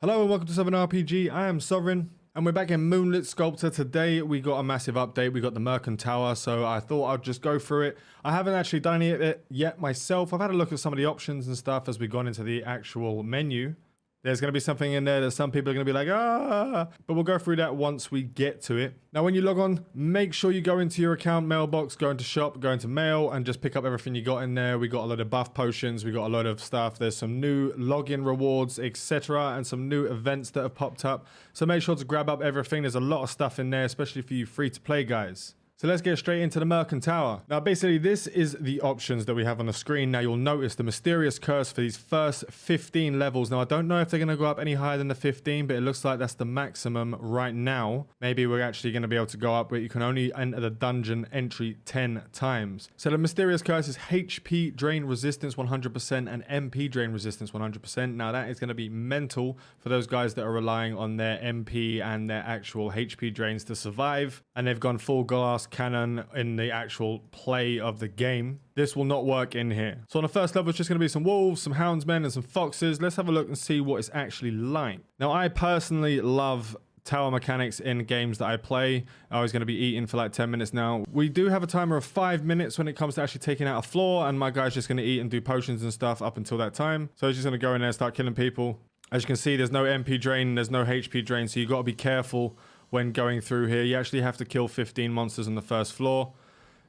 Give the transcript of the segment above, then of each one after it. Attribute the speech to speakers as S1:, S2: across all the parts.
S1: Hello and welcome to Southern RPG. I am Sovereign and we're back in Moonlight Sculptor. Today we got a massive update. We got the Mirkhan Tower, so I thought I'd just go through it. I haven't actually done any of it yet myself. I've had a look at some of the options and stuff as we've gone into the actual menu. There's going to be something in there that some people are going to be like, but we'll go through that once we get to it. Now, when you log on, make sure you go into your account mailbox, go into shop, go into mail, and just pick up everything you got in there. We got a lot of buff potions. We got a lot of stuff. There's some new login rewards, etc., and some new events that have popped up. So make sure to grab up everything. There's a lot of stuff in there, especially for you free-to-play guys. So let's get straight into the Mirkhan Tower. Now, basically, this is the options that we have on the screen. Now, you'll notice the mysterious curse for these first 15 levels. Now, I don't know if they're going to go up any higher than the 15, but it looks like that's the maximum right now. Maybe we're actually going to be able to go up, but you can only enter the dungeon entry 10 times. So the mysterious curse is HP drain resistance 100% and MP drain resistance 100%. Now, that is going to be mental for those guys that are relying on their MP and their actual HP drains to survive. And they've gone full glass cannon in the actual play of the game. This will not work in here. So on the first level, it's just going to be some wolves, some houndsmen, and some foxes. Let's have a look and see what it's actually like. Now, I personally love tower mechanics in games that I play. I was going to be eating for like 10 minutes now. We do have a timer of 5 minutes when it comes to actually taking out a floor, and my guy's just going to eat and do potions and stuff up until that time. So he's just going to go in there and start killing people. As you can see, there's no MP drain, there's no HP drain, so you've got to be careful when going through here. You actually have to kill 15 monsters on the first floor.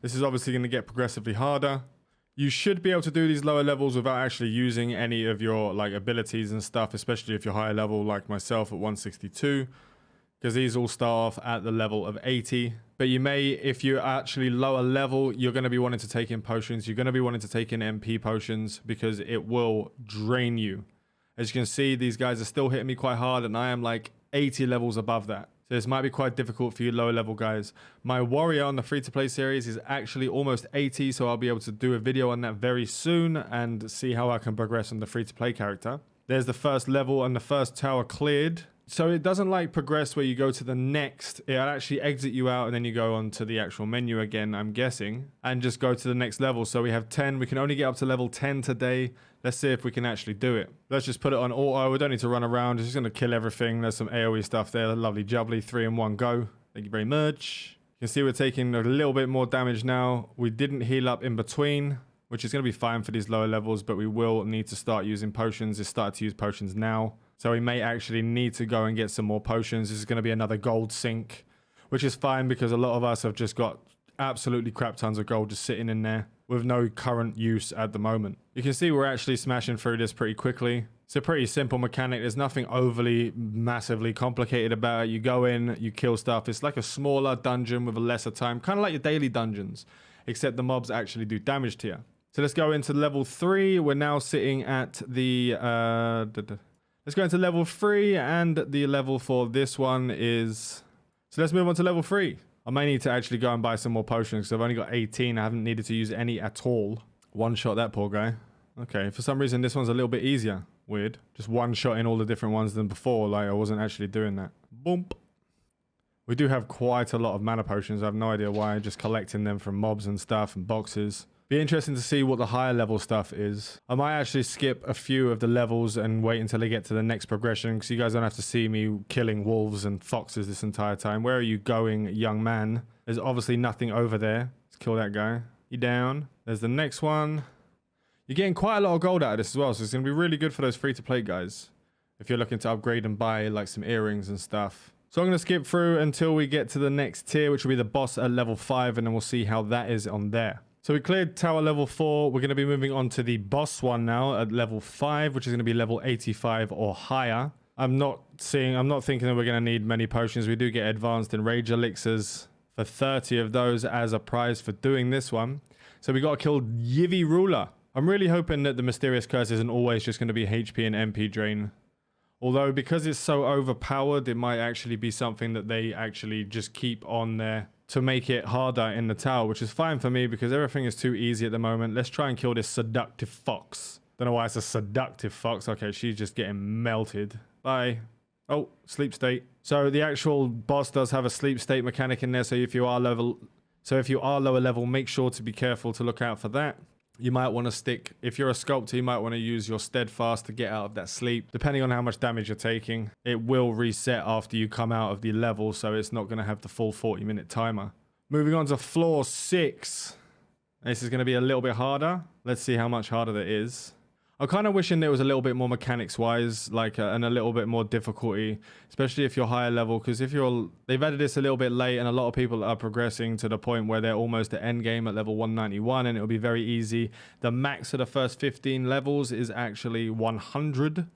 S1: This is obviously going to get progressively harder. You should be able to do these lower levels without actually using any of your like abilities and stuff, especially if you're higher level like myself at 162, because these all start off at the level of 80. But you may, if you're actually lower level, you're going to be wanting to take in potions. You're going to be wanting to take in MP potions because it will drain you. As you can see, these guys are still hitting me quite hard, and I am like 80 levels above that. So this might be quite difficult for you lower level guys. My warrior on the free-to-play series is actually almost 80, so I'll be able to do a video on that very soon and see how I can progress on the free-to-play character. There's the first level and the first tower cleared. So it doesn't like progress where you go to the next. It'll actually exit you out and then you go on to the actual menu again, I'm guessing, and just go to the next level. So we have 10. We can only get up to level 10 today. Let's see if we can actually do it. Let's just put it on auto. We don't need to run around. It's just going to kill everything. There's some AoE stuff there. Lovely jubbly. 3 in 1 go. Thank you very much. You can see we're taking a little bit more damage now. We didn't heal up in between, which is going to be fine for these lower levels, but we will need to start using potions. Just start to use potions now. So we may actually need to go and get some more potions. This is going to be another gold sink, which is fine because a lot of us have just got absolutely crap tons of gold just sitting in there with no current use at the moment. You can see we're actually smashing through this pretty quickly. It's a pretty simple mechanic. There's nothing overly massively complicated about it. You go in, you kill stuff. It's like a smaller dungeon with a lesser time, kind of like your daily dungeons, except the mobs actually do damage to you. So let's go into level 3. We're now sitting at the... Let's go into level 3, and the level for this one is... So let's move on to level 3. I may need to actually go and buy some more potions, because I've only got 18. I haven't needed to use any at all. One shot that poor guy. Okay, for some reason this one's a little bit easier. Weird. Just one shot in all the different ones than before, like I wasn't actually doing that. Boom. We do have quite a lot of mana potions. I have no idea why. Just collecting them from mobs and stuff and boxes. Be interesting to see what the higher level stuff is. I might actually skip a few of the levels and wait until I get to the next progression, because you guys don't have to see me killing wolves and foxes this entire time. Where are you going, young man? There's obviously nothing over there. Let's kill that guy. You down? There's the next one. You're getting quite a lot of gold out of this as well, so it's going to be really good for those free-to-play guys if you're looking to upgrade and buy like some earrings and stuff. So I'm going to skip through until we get to the next tier, which will be the boss at level 5, and then we'll see how that is on there. So we cleared tower level 4. We're going to be moving on to the boss one now at level 5, which is going to be level 85 or higher. I'm not thinking that we're going to need many potions. We do get advanced and rage elixirs for 30 of those as a prize for doing this one. So we got to kill Yivy Ruler. I'm really hoping that the mysterious curse isn't always just going to be HP and MP drain. Although because it's so overpowered, it might actually be something that they actually just keep on there to make it harder in the tower, which is fine for me because everything is too easy at the moment. Let's try and kill this seductive fox. Don't know why it's a seductive fox. Okay, she's just getting melted. Bye. Oh, sleep state. So the actual boss does have a sleep state mechanic in there, so if you are lower level, make sure to be careful to look out for that. you might want to stick, if you're a sculptor, you might want to use your steadfast to get out of that sleep. Depending on how much damage you're taking, it will reset after you come out of the level, so it's not going to have the full 40-minute timer. Moving on to floor 6. This is going to be a little bit harder. Let's see how much harder that is. I'm kind of wishing there was a little bit more mechanics-wise, like, and a little bit more difficulty, especially if you're higher level, because if you're, they've added this a little bit late, and a lot of people are progressing to the point where they're almost at end game at level 191, and it'll be very easy. The max of the first 15 levels is actually 100.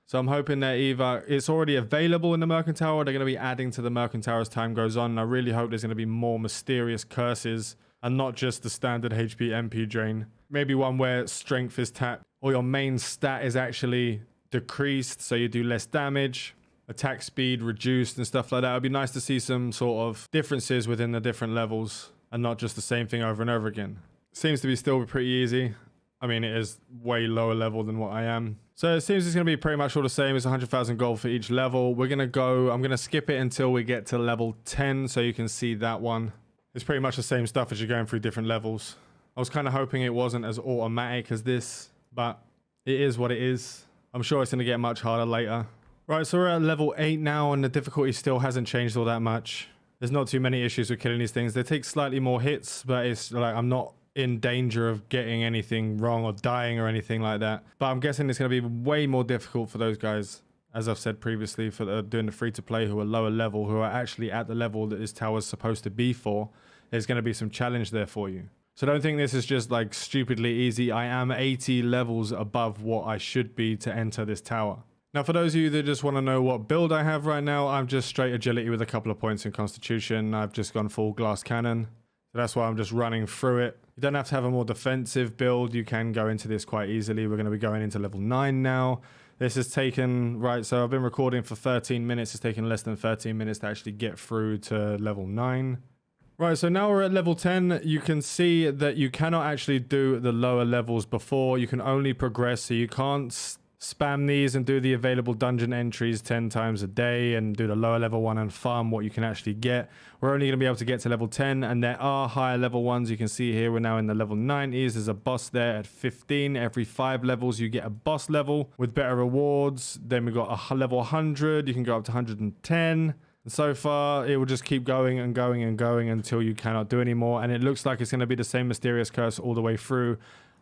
S1: So I'm hoping that either it's already available in the Mirkhan Tower, or they're going to be adding to the Mirkhan Tower as time goes on. And I really hope there's going to be more mysterious curses, and not just the standard HP MP drain. Maybe one where strength is tapped, or your main stat is actually decreased, so you do less damage, attack speed reduced and stuff like that. It'd be nice to see some sort of differences within the different levels, and not just the same thing over and over again. Seems to be still pretty easy. I mean, it is way lower level than what I am. So it seems it's going to be pretty much all the same. It's 100,000 gold for each level. We're going to go, I'm going to skip it until we get to level 10, so you can see that one. It's pretty much the same stuff as you're going through different levels. I was kind of hoping it wasn't as automatic as this, but it is what it is. I'm sure it's going to get much harder later. Right, so we're at level 8 now, and the difficulty still hasn't changed all that much. There's not too many issues with killing these things. They take slightly more hits, but it's like I'm not in danger of getting anything wrong or dying or anything like that. But I'm guessing it's going to be way more difficult for those guys, as I've said previously, for doing the free-to-play who are lower level, who are actually at the level that this tower is supposed to be for. There's going to be some challenge there for you. So don't think this is just like stupidly easy. I am 80 levels above what I should be to enter this tower. Now, for those of you that just want to know what build I have right now, I'm just straight agility with a couple of points in constitution. I've just gone full glass cannon. So that's why I'm just running through it. You don't have to have a more defensive build. You can go into this quite easily. We're going to be going into level 9 now. This has taken, right, so I've been recording for 13 minutes. It's taken less than 13 minutes to actually get through to level 9. Right, so now we're at level 10. You can see that you cannot actually do the lower levels before. You can only progress, so you can't spam these and do the available dungeon entries 10 times a day and do the lower level one and farm what you can actually get. We're only going to be able to get to level 10, and there are higher level ones. You can see here we're now in the level 90s. There's a boss there at 15. Every 5 levels you get a boss level with better rewards. Then we got a level 100. You can go up to 110. And so far, it will just keep going and going and going until you cannot do anymore. And it looks like it's going to be the same mysterious curse all the way through.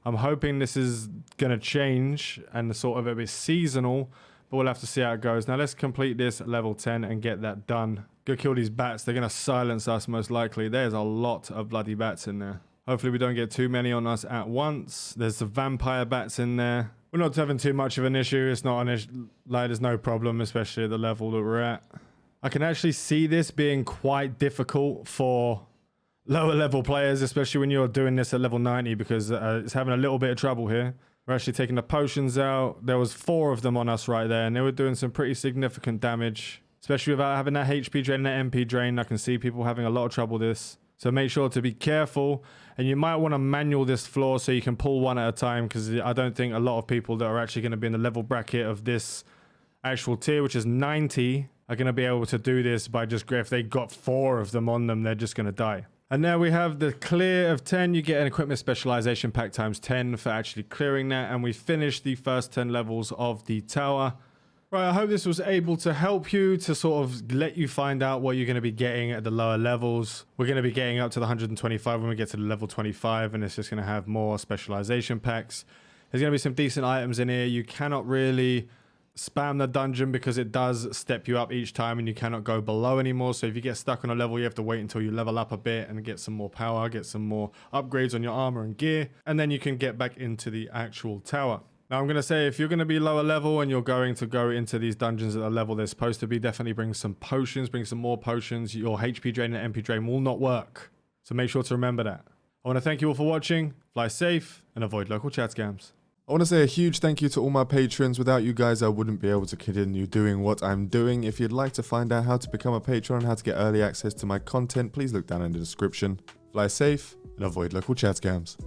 S1: I'm hoping this is going to change and sort of a bit seasonal, but we'll have to see how it goes. Now, let's complete this at level 10 and get that done. Go kill these bats. They're going to silence us most likely. There's a lot of bloody bats in there. Hopefully, we don't get too many on us at once. There's the vampire bats in there. We're not having too much of an issue. It's not an issue. Like, there's no problem, especially at the level that we're at. I can actually see this being quite difficult for lower level players, especially when you're doing this at level 90, because it's having a little bit of trouble here. We're actually taking the potions out. There was 4 of them on us right there, and they were doing some pretty significant damage, especially without having that HP drain and that MP drain. I can see people having a lot of trouble with this. So make sure to be careful, and you might want to manual this floor so you can pull one at a time, because I don't think a lot of people that are actually going to be in the level bracket of this actual tier, which is 90, are going to be able to do this by just, if they got 4 of them on them, they're just going to die. And now we have the clear of 10. You get an equipment specialization pack times 10 for actually clearing that. And we finished the first 10 levels of the tower. Right, I hope this was able to help you to sort of let you find out what you're going to be getting at the lower levels. We're going to be getting up to the 125 when we get to the level 25, and it's just going to have more specialization packs. There's going to be some decent items in here. You cannot really spam the dungeon because it does step you up each time, and you cannot go below anymore. So if you get stuck on a level, you have to wait until you level up a bit and get some more power, get some more upgrades on your armor and gear, and then you can get back into the actual tower. Now, I'm going to say, if you're going to be lower level and you're going to go into these dungeons at the level they're supposed to be, definitely bring some potions, bring some more potions. Your HP drain and MP drain will not work. So make sure to remember that. I want to thank you all for watching. Fly safe and avoid local chat scams.
S2: I want to say a huge thank you to all my patrons. Without you guys, I wouldn't be able to continue doing what I'm doing. If you'd like to find out how to become a patron and how to get early access to my content, please look down in the description. Fly safe and avoid local chat scams.